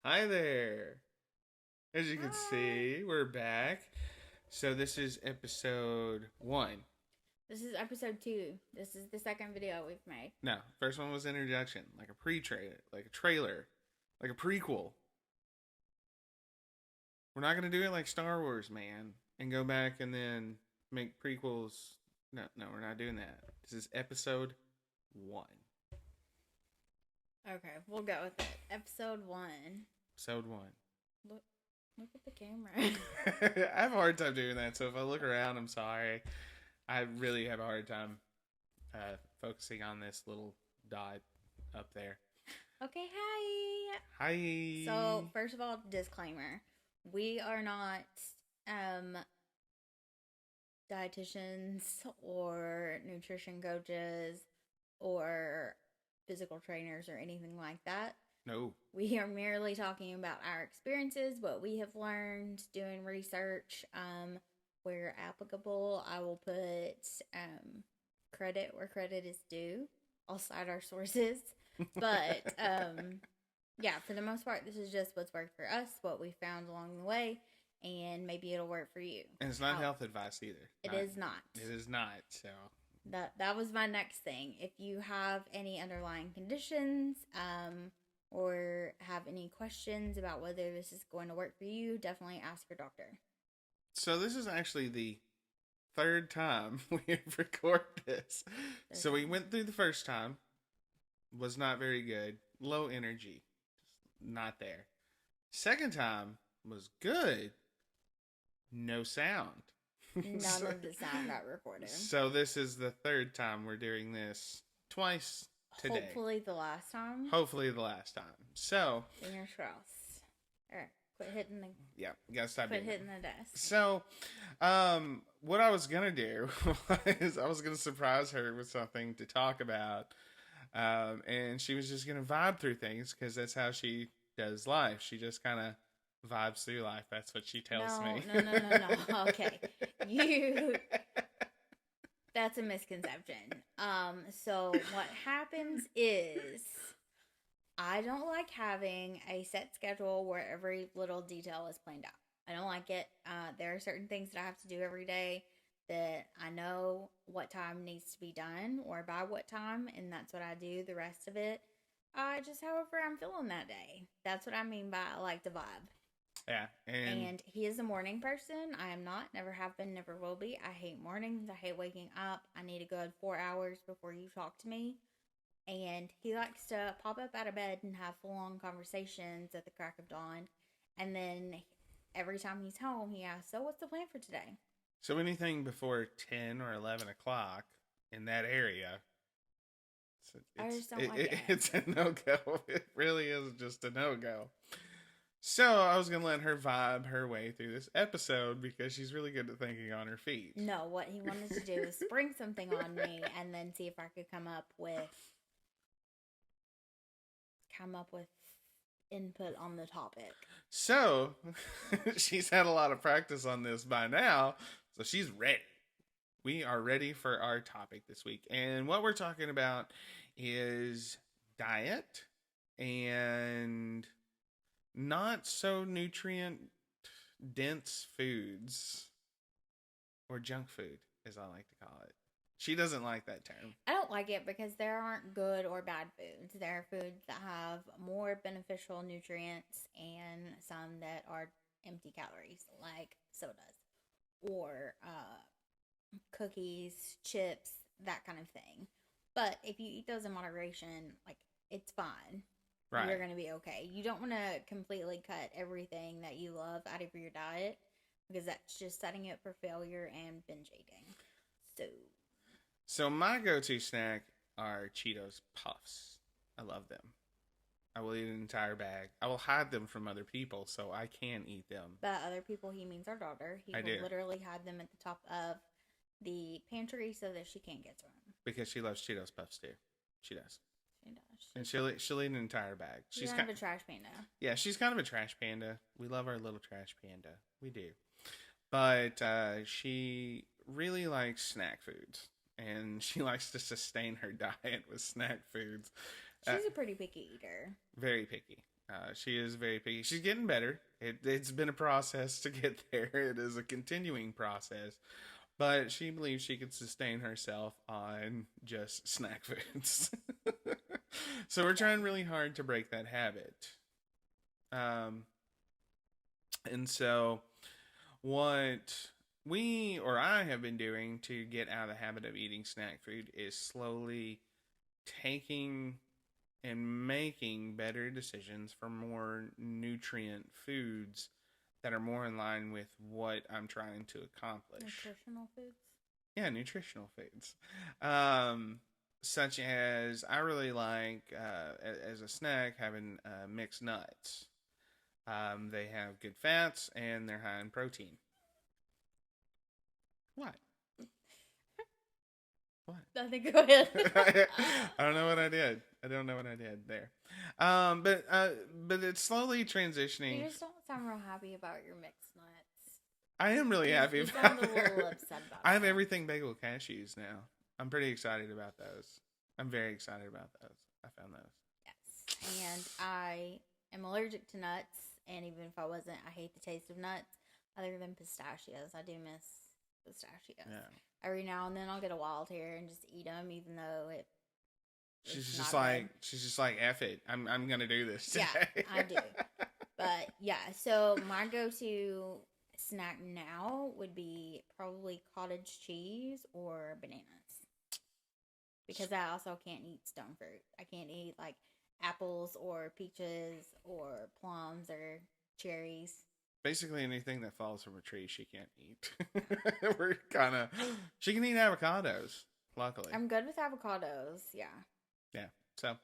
Hi there. As you can Hi. see, we're back. So this is episode 1. This is episode 2. This is the second video we've made. No, first one was introduction, like a pre-trailer, like a trailer, like a prequel. We're not going to do it like Star Wars, man, and go back and then make prequels. No, no, we're not doing that. This is episode 1. Okay, we'll go with it. Episode 1. Episode 1. Look look at the camera. I have a hard time doing that, so if I look around, I'm sorry. I really have a hard time focusing on this little dot up there. Okay, hi. Hi. So, first of all, disclaimer. We are not um dietitians or nutrition coaches or physical trainers or anything like that. No. We are merely talking about our experiences, what we have learned doing research. Where applicable, I will put credit where credit is due. I'll cite our sources. But yeah, for the most part, this is just what's worked for us, what we found along the way, and maybe it'll work for you. And it's not health advice either. It is not. It is not. So That was my next thing. If you have any underlying conditions, or have any questions about whether this is going to work for you, definitely ask your doctor. so this is actually the third time we record this. So we went through the first time, was not very good, low energy, just not there. Second time was good, no sound. None so, of the sound got recorded. so this is the third time we're doing this twice today. Hopefully the last time. Hopefully the last time. So Fingers crossed. Alright, quit hitting the yeah, you gotta stop quit doing hitting that. the desk. So, what I was gonna do was I was gonna surprise her with something to talk about, and she was just gonna vibe through things because that's how she does life. She just kind of vibes through life. That's what she tells me. No. Okay. You That's a misconception. So what happens is I don't like having a set schedule where every little detail is planned out. I don't like it. There are certain things that I have to do every day that I know what time needs to be done or by what time, and that's what I do. The rest of it, just however I'm feeling that day. That's what I mean by I like the vibe. Yeah, And he is a morning person. I am not, never have been, never will be. I hate mornings. I hate waking up. I need a good 4 hours before you talk to me. And he likes to pop up out of bed and have full on conversations at the crack of dawn. And then every time he's home, he asks, "So, what's the plan for today?" so anything before 10 or 11 o'clock in that area, I just don't like it. it's a no go. It really is just a no go. So I was gonna let her vibe her way through this episode because she's really good at thinking on her feet. No, what he wanted to do is spring something on me and then see if I could come up with input on the topic. So she's had a lot of practice on this by now, so she's ready. We are ready for our topic this week. And what we're talking about is diet and not so nutrient dense foods, or junk food, as I like to call it. She doesn't like that term. I don't like it because there aren't good or bad foods. There are foods that have more beneficial nutrients and some that are empty calories, like sodas or cookies, chips, that kind of thing. But if you eat those in moderation, like it's fine. Right. You're going to be okay. You don't want to completely cut everything that you love out of your diet because that's just setting you up for failure and binge eating. So my go-to snack are Cheetos Puffs. I love them. I will eat an entire bag. I will hide them from other people so I can eat them. By other people, he means our daughter. He I will do. literally hide them at the top of the pantry so that she can't get to them. Because she loves Cheetos Puffs too. She does. She does. And she'll eat an entire bag. She's kind of a trash panda. Yeah, she's kind of a trash panda. We love our little trash panda. We do. But she really likes snack foods. And she likes to sustain her diet with snack foods. She's a pretty picky eater. Very picky. She is very picky. She's getting better. It's been a process to get there. It is a continuing process. But she believes she could sustain herself on just snack foods. So we're trying really hard to break that habit. Um, and so what I have been doing to get out of the habit of eating snack food is slowly taking and making better decisions for more nutrient foods that are more in line with what I'm trying to accomplish. Nutritional foods? Yeah, nutritional foods. Um, Such as I really like, as a snack, having mixed nuts. They have good fats and they're high in protein. What? What? Nothing, go ahead. I don't know what I did. I don't know what I did there. But it's slowly transitioning. You just don't sound real happy about your mixed nuts. I am really happy You about sound a it. little upset about I have that. everything bagel cashews now. I'm pretty excited about those. I'm very excited about those. I found those. Yes. And I am allergic to nuts, and even if I wasn't, I hate the taste of nuts. Other than pistachios, I do miss pistachios. Yeah. Every now and then I'll get a wild hair and just eat them, even though it. She's it's just not like good. she's just like F it. I'm gonna do this today. Yeah, I do. But yeah, so my go-to snack now would be probably cottage cheese or bananas. Because I also can't eat stone fruit. I can't eat like apples or peaches or plums or cherries. Basically anything that falls from a tree she can't eat. We're kind of she can eat avocados. Luckily, I'm good with avocados. Yeah. yeah. So,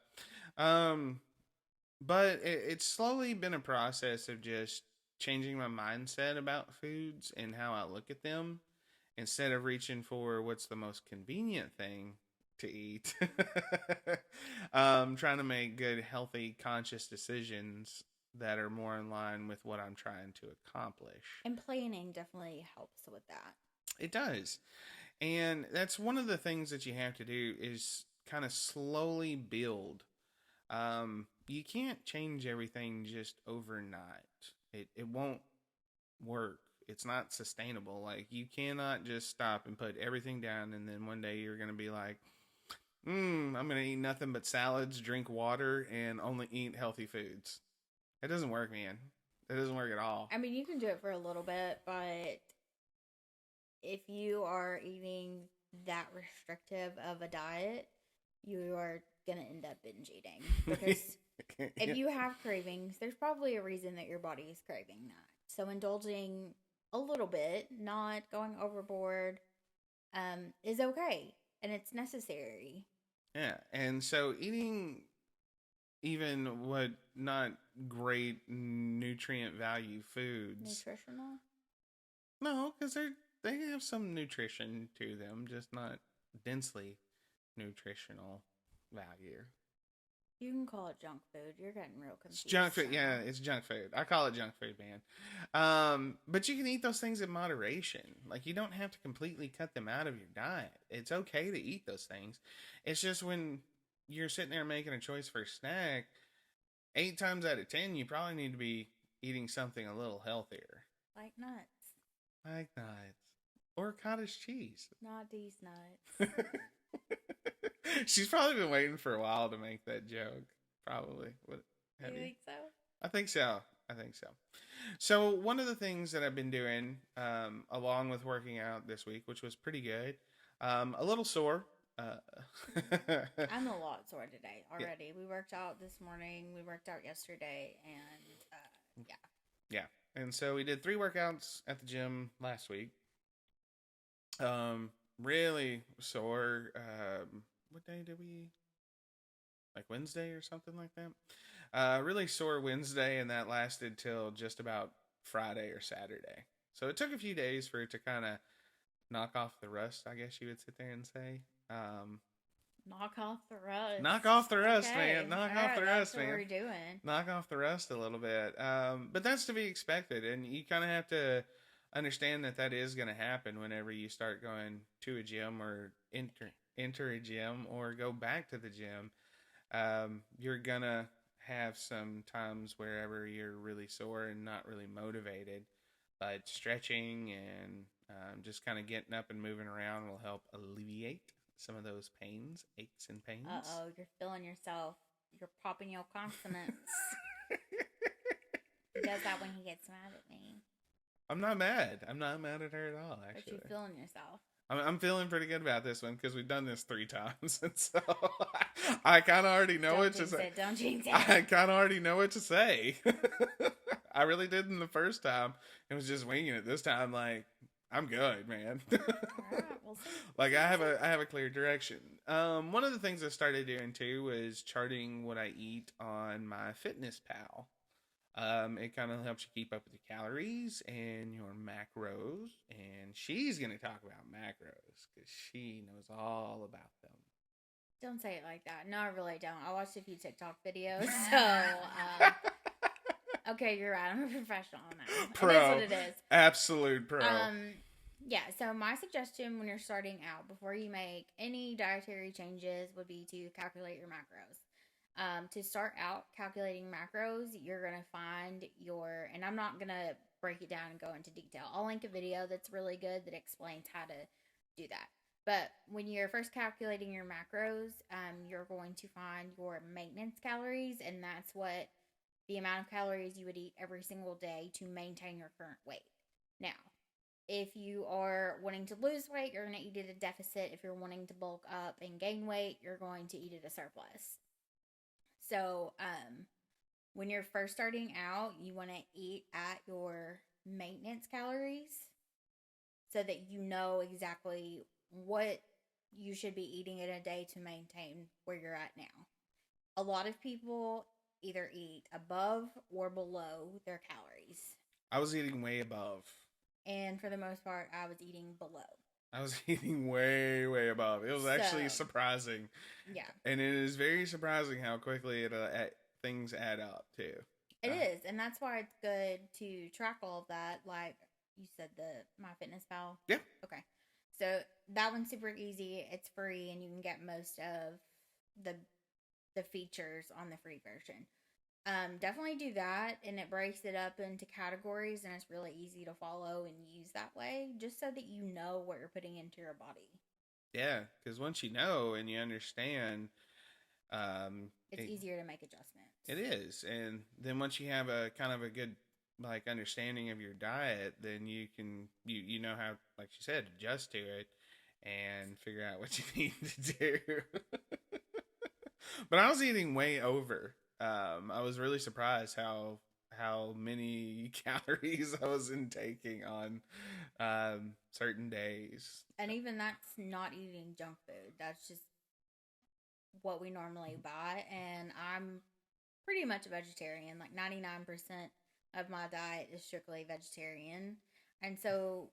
but it's slowly been a process of just changing my mindset about foods and how I look at them instead of reaching for what's the most convenient thing to eat. Trying to make good, healthy, conscious decisions that are more in line with what I'm trying to accomplish. And planning definitely helps with that. It does. And that's one of the things that you have to do is kind of slowly build. You can't change everything just overnight. It won't work. It's not sustainable. Like, you cannot just stop and put everything down and then one day you're going to be like, I'm going to eat nothing but salads, drink water, and only eat healthy foods. It doesn't work, man. It doesn't work at all. I mean, you can do it for a little bit, but if you are eating that restrictive of a diet, you are going to end up binge eating. Because if you have cravings, there's probably a reason that your body is craving that. So indulging a little bit, not going overboard, is okay. And it's necessary. Yeah, and so eating even what not great nutrient value foods. Nutritional? No, because they have some nutrition to them, just not densely nutritional value. You can call it junk food. You're getting real confused. It's junk food. now. Yeah, it's junk food. I call it junk food, man. But you can eat those things in moderation. Like, you don't have to completely cut them out of your diet. It's okay to eat those things. It's just when you're sitting there making a choice for a snack, 8 times out of 10, you probably need to be eating something a little healthier. Like nuts. Like nuts. Or cottage cheese. Not these nuts. She's probably been waiting for a while to make that joke. Probably. What? Do you think so? I think so. I think so. So one of the things that I've been doing, along with working out this week, which was pretty good, a little sore. I'm a lot sore today already. Yeah. We worked out this morning. We worked out yesterday, and yeah. Yeah, and so we did 3 workouts at the gym last week. Really sore. What day did we? Like Wednesday or something like that. Really sore Wednesday, and that lasted till just about Friday or Saturday. So it took a few days for it to kind of knock off the rust, I guess you would sit there and say. Knock off the rust. Knock off the rust, Okay. man. Knock off the That's rust, what man. we're doing. Knock off the rust a little bit. But that's to be expected, and you kind of have to understand that is going to happen whenever you start going to a gym or enter a gym or go back to the gym. You're gonna have some times wherever you're really sore and not really motivated, but stretching and just kind of getting up and moving around will help alleviate some of those pains, aches, and pains. You're feeling yourself. You're popping your consonants. He does that when he gets mad at me. I'm not mad. I'm not mad at her at all, actually. But you're feeling yourself. I'm feeling pretty good about this one because we've done this 3 times, and so I kind of already know what to say. Don't jinx it. I kind of already know what to say. I really didn't the first time. It was just winging it. This time, like, I'm good, man. All right, we'll see. Like, I have a clear direction. One of the things I started doing too was charting what I eat on my Fitness Pal. It kind of helps you keep up with your calories and your macros. And she's going to talk about macros because she knows all about them. Don't say it like that. No, I really don't. I watched a few TikTok videos, so okay, you're right. I'm a professional on that. Pro. It is what it is. Absolute pro. Yeah, so my suggestion when you're starting out, before you make any dietary changes, would be to calculate your macros. To start out calculating macros, you're going to find and I'm not going to break it down and go into detail. I'll link a video that's really good that explains how to do that. But when you're first calculating your macros, you're going to find your maintenance calories, and that's what the amount of calories you would eat every single day to maintain your current weight. Now, if you are wanting to lose weight, you're going to eat at a deficit. If you're wanting to bulk up and gain weight, you're going to eat at a surplus. So, when you're first starting out, you want to eat at your maintenance calories so that you know exactly what you should be eating in a day to maintain where you're at now. A lot of people either eat above or below their calories. I was eating way above. And for the most part, I was eating below. I was eating way, way above. It was actually surprising. Yeah. And it is very surprising how quickly things add up, too. It is. And that's why it's good to track all of that. Like you said, the MyFitnessPal. Yeah. Okay. So that one's super easy. It's free, and you can get most of the features on the free version. Definitely do that, and it breaks it up into categories, and it's really easy to follow and use that way, just so that you know what you're putting into your body. Yeah, because once you know and you understand, it's easier to make adjustments. It is, and then once you have a kind of a good understanding of your diet, then you can you know how, like she said, adjust to it and figure out what you need to do. But I was eating way over. I was really surprised how many calories I was intaking on certain days. And even that's not eating junk food. That's just what we normally buy. And I'm pretty much a vegetarian. Like 99% of my diet is strictly vegetarian. And so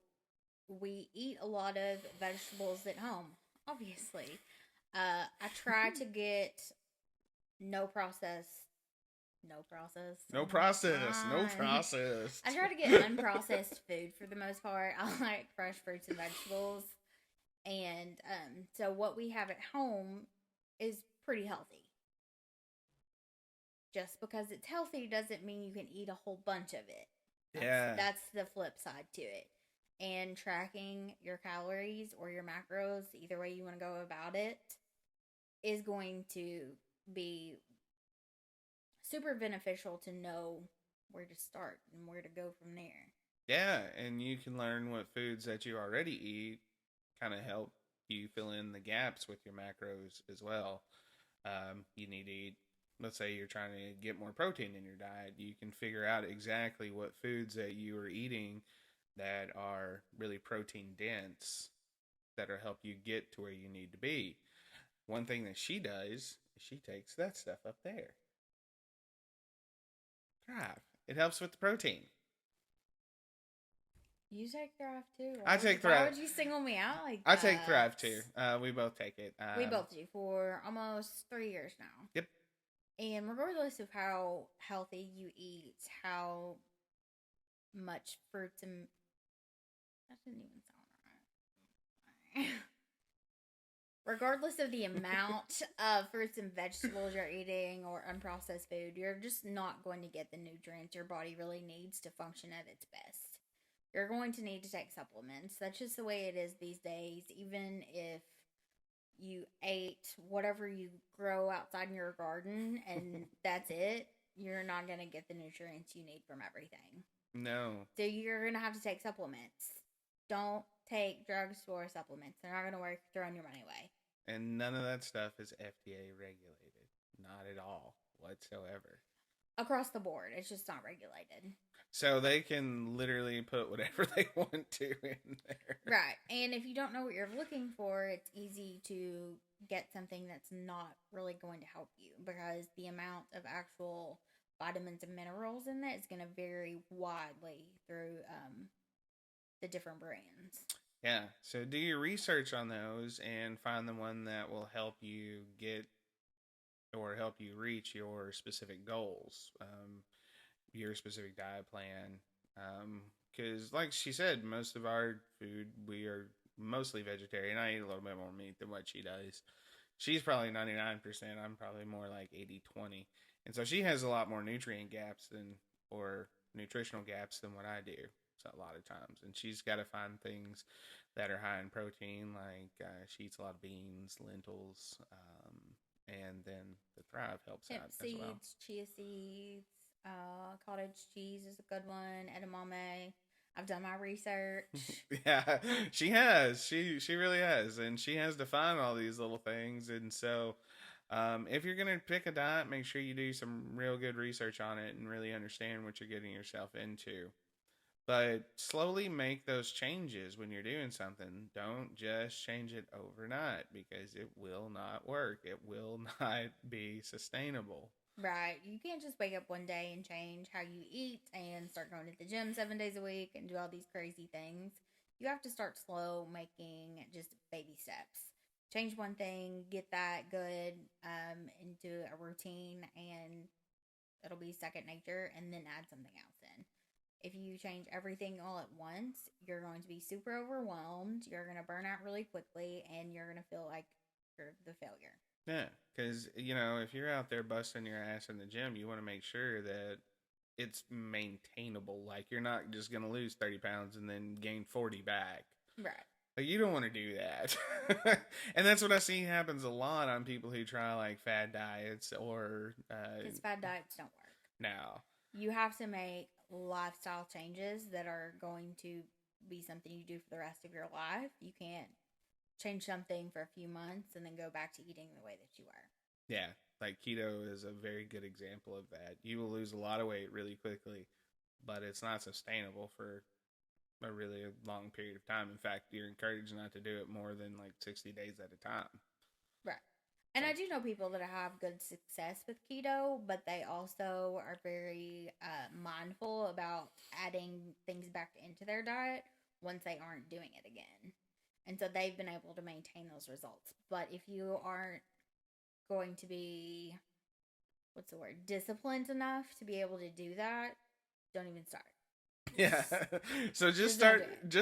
we eat a lot of vegetables at home, obviously. I try to get no processed. I try to get unprocessed food for the most part. I like fresh fruits and vegetables. And so what we have at home is pretty healthy. Just because it's healthy doesn't mean you can eat a whole bunch of it. That's the flip side to it. And tracking your calories or your macros, either way you want to go about it, is going to be super beneficial to know where to start and where to go from there. Yeah, and you can learn what foods that you already eat kind of help you fill in the gaps with your macros as well. You need to eat, let's say you're trying to get more protein in your diet, you can figure out exactly what foods that you are eating that are really protein dense that'll help you get to where you need to be. One thing that she does is she takes that stuff up there. Thrive. It helps with the protein. You take Thrive too? I take Thrive. Why would you single me out like that? I take Thrive too. We both take it. We both do for almost 3 years now. Yep. And regardless of how healthy you eat, how much fruits and... That didn't even sound right. regardless of the amount of fruits and vegetables you're eating or unprocessed food, you're just not going to get the nutrients your body really needs to function at its best. You're going to need to take supplements. That's just the way it is these days. Even if you ate whatever you grow outside in your garden and that's it, you're not going to get the nutrients you need from everything. No. So you're going to have to take supplements. Don't take drugstore supplements. They're not going to work. You're throwing your money away. And none of that stuff is FDA regulated. Not at all whatsoever. Across the board. It's just not regulated. So they can literally put whatever they want to in there. Right. And if you don't know what you're looking for, it's easy to get something that's not really going to help you because the amount of actual vitamins and minerals in it is going to vary widely through the different brands. Yeah. So do your research on those and find the one that will help you get or help you reach your specific goals. Your specific diet plan. Because, like she said, most of our food, we are mostly vegetarian. I eat a little bit more meat than what she does. She's probably 99%. I'm probably more like 80-20. And so she has a lot more nutrient gaps or nutritional gaps than what I do. So a lot of times. And she's got to find things that are high in protein, like she eats a lot of beans, lentils, and then the Thrive helps out seeds, as well. Chia seeds. Cottage cheese is a good one. Edamame. I've done my research. Yeah, she has. She really has, and she has defined all these little things. And so, if you're gonna pick a diet, make sure you do some real good research on it and really understand what you're getting yourself into. But slowly make those changes when you're doing something. Don't just change it overnight because it will not work. It will not be sustainable. Right. You can't just wake up one day and change how you eat and start going to the gym 7 days a week and do all these crazy things. You have to start slow, making just baby steps. Change one thing, get that good into a routine, and it'll be second nature, and then add something else in. If you change everything all at once, you're going to be super overwhelmed. You're going to burn out really quickly, and you're going to feel like you're the failure. Yeah, because, if you're out there busting your ass in the gym, you want to make sure that it's maintainable. Like, you're not just going to lose 30 pounds and then gain 40 back. Right. Like, you don't want to do that. And that's what I see happens a lot on people who try, like, fad diets or... Because fad diets don't work. No. You have to make lifestyle changes that are going to be something you do for the rest of your life. You can't change something for a few months and then go back to eating the way that you were. Yeah, like keto is a very good example of that. You will lose a lot of weight really quickly, but it's not sustainable for a really long period of time. In fact, you're encouraged not to do it more than like 60 days at a time. Right. And I do know people that have good success with keto, but they also are very mindful about adding things back into their diet once they aren't doing it again. And so they've been able to maintain those results. But if you aren't going to be, disciplined enough to be able to do that, don't even start. Yeah. So just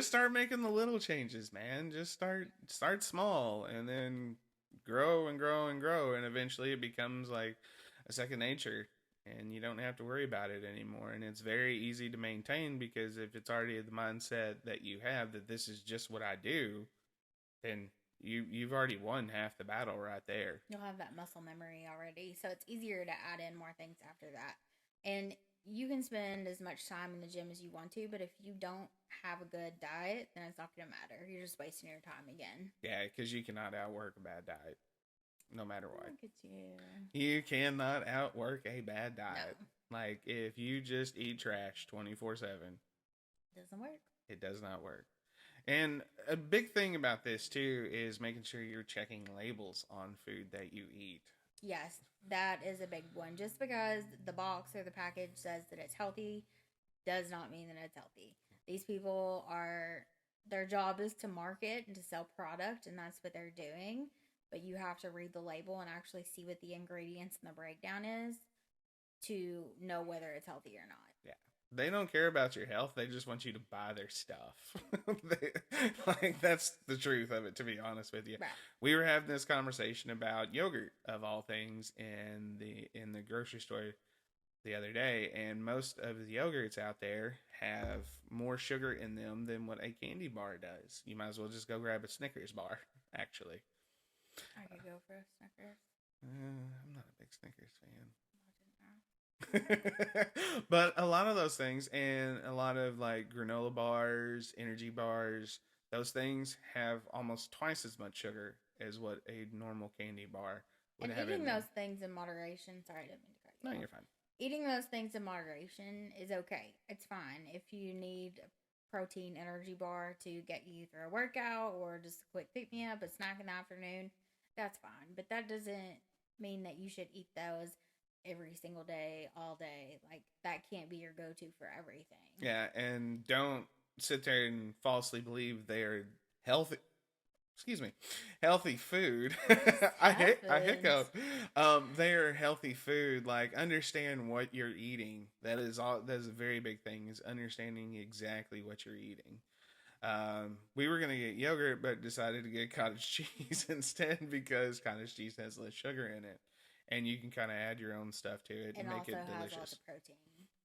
start making the little changes, man. Just start small and then grow and grow and grow. And eventually it becomes like a second nature and you don't have to worry about it anymore. And it's very easy to maintain because if it's already the mindset that you have that this is just what I do, then you've already won half the battle right there. You'll have that muscle memory already. So it's easier to add in more things after that. And you can spend as much time in the gym as you want to, but if you don't have a good diet, then it's not going to matter. You're just wasting your time again. Yeah, because you cannot outwork a bad diet. No matter what. Look at you. You cannot outwork a bad diet. No. Like, if you just eat trash 24/7. Doesn't work. It does not work. And a big thing about this, too, is making sure you're checking labels on food that you eat. Yes, that is a big one. Just because the box or the package says that it's healthy does not mean that it's healthy. These people their job is to market and to sell product, and that's what they're doing. But you have to read the label and actually see what the ingredients and the breakdown is to know whether it's healthy or not. Yeah. They don't care about your health. They just want you to buy their stuff. That's the truth of it, to be honest with you. Right. We were having this conversation about yogurt, of all things, in the grocery store the other day, and most of the yogurts out there have more sugar in them than what a candy bar does. You might as well just go grab a Snickers bar, actually. I could go for a Snickers. I'm not a big Snickers fan. But a lot of those things, and a lot of like granola bars, energy bars, those things have almost twice as much sugar as what a normal candy bar would And have eating in there. those things in moderation. Sorry, I didn't mean to cut you No, off. you're fine. Eating those things in moderation is okay. It's fine. If you need a protein energy bar to get you through a workout or just a quick pick me up, a snack in the afternoon, that's fine. But that doesn't mean that you should eat those every single day, all day. Like, that can't be your go-to for everything. Yeah, and don't sit there and falsely believe they're healthy. Excuse me, healthy food. I hiccup. They are healthy food. Like, understand what you're eating. That is all. That's a very big thing. Is understanding exactly what you're eating. We were gonna get yogurt, but decided to get cottage cheese instead because cottage cheese has less sugar in it, and you can kind of add your own stuff to it And and make also it has delicious. lots of protein.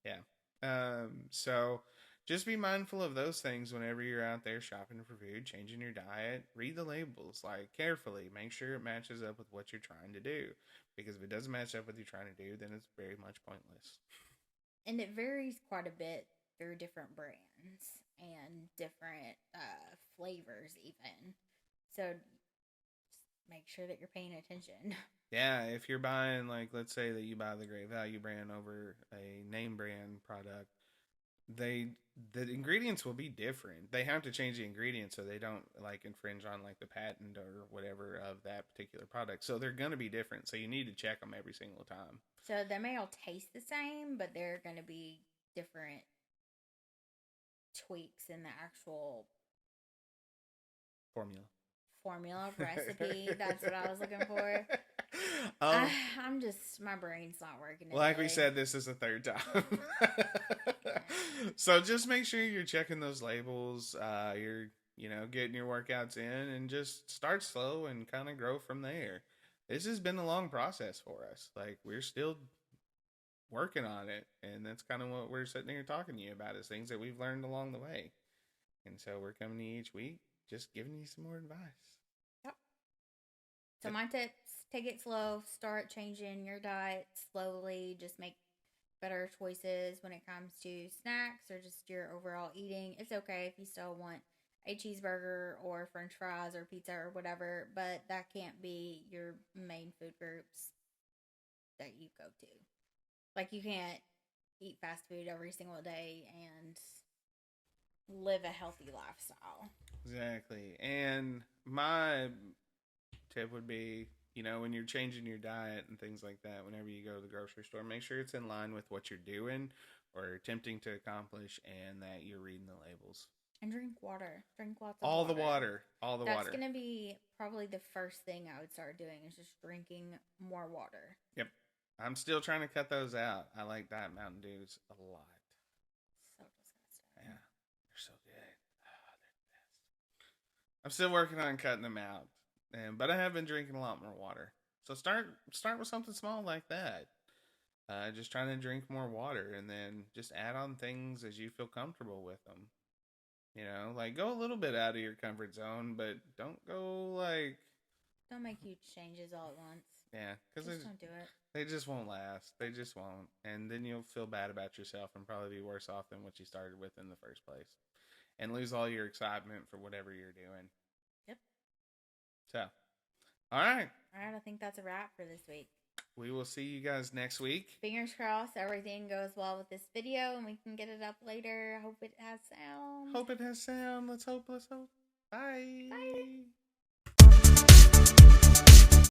Yeah. So just be mindful of those things whenever you're out there shopping for food, changing your diet. Read the labels, like, carefully. Make sure it matches up with what you're trying to do. Because if it doesn't match up with what you're trying to do, then it's very much pointless. And it varies quite a bit through different brands and different flavors even. So just make sure that you're paying attention. Yeah, if you're buying, like, let's say that you buy the Great Value brand over a name brand product, the ingredients will be different. They have to change the ingredients so they don't like infringe on like the patent or whatever of that particular product. So they're going to be different. So you need to check them every single time. So they may all taste the same, but they're going to be different tweaks in the actual Formula, recipe. That's what I was looking for. I'm just, my brain's not working. Like today. we said, this is the third time. So just make sure you're checking those labels. You're, getting your workouts in, and just start slow and kind of grow from there. This has been a long process for us. Like, we're still working on it, and that's kind of what we're sitting here talking to you about, is things that we've learned along the way. And so we're coming to you each week, just giving you some more advice. Yep. So my tips: take it slow, start changing your diet slowly, just make better choices when it comes to snacks or just your overall eating. It's okay if you still want a cheeseburger or french fries or pizza or whatever, but that can't be your main food groups that you go to. Like, you can't eat fast food every single day and live a healthy lifestyle. Exactly. And my tip would be, when you're changing your diet and things like that, whenever you go to the grocery store, make sure it's in line with what you're doing or attempting to accomplish, and that you're reading the labels. And drink water. Drink lots of All water. the water. All the That's water. going to be probably the first thing I would start doing, is just drinking more water. Yep. I'm still trying to cut those out. I like Diet Mountain Dews a lot. So disgusting. Yeah. They're so good. Oh, they're the best. I'm still working on cutting them out. But I have been drinking a lot more water. So start with something small like that. Just trying to drink more water, and then just add on things as you feel comfortable with them. Like, go a little bit out of your comfort zone, but don't go like... Don't make huge changes all at once. Yeah, because Just don't do it. they just won't last. They just won't. And then you'll feel bad about yourself and probably be worse off than what you started with in the first place. And lose all your excitement for whatever you're doing. Yep. So, all right. All right, I think that's a wrap for this week. We will see you guys next week. Fingers crossed everything goes well with this video and we can get it up later. I hope it has sound. Hope it has sound. Let's hope. Bye. Bye.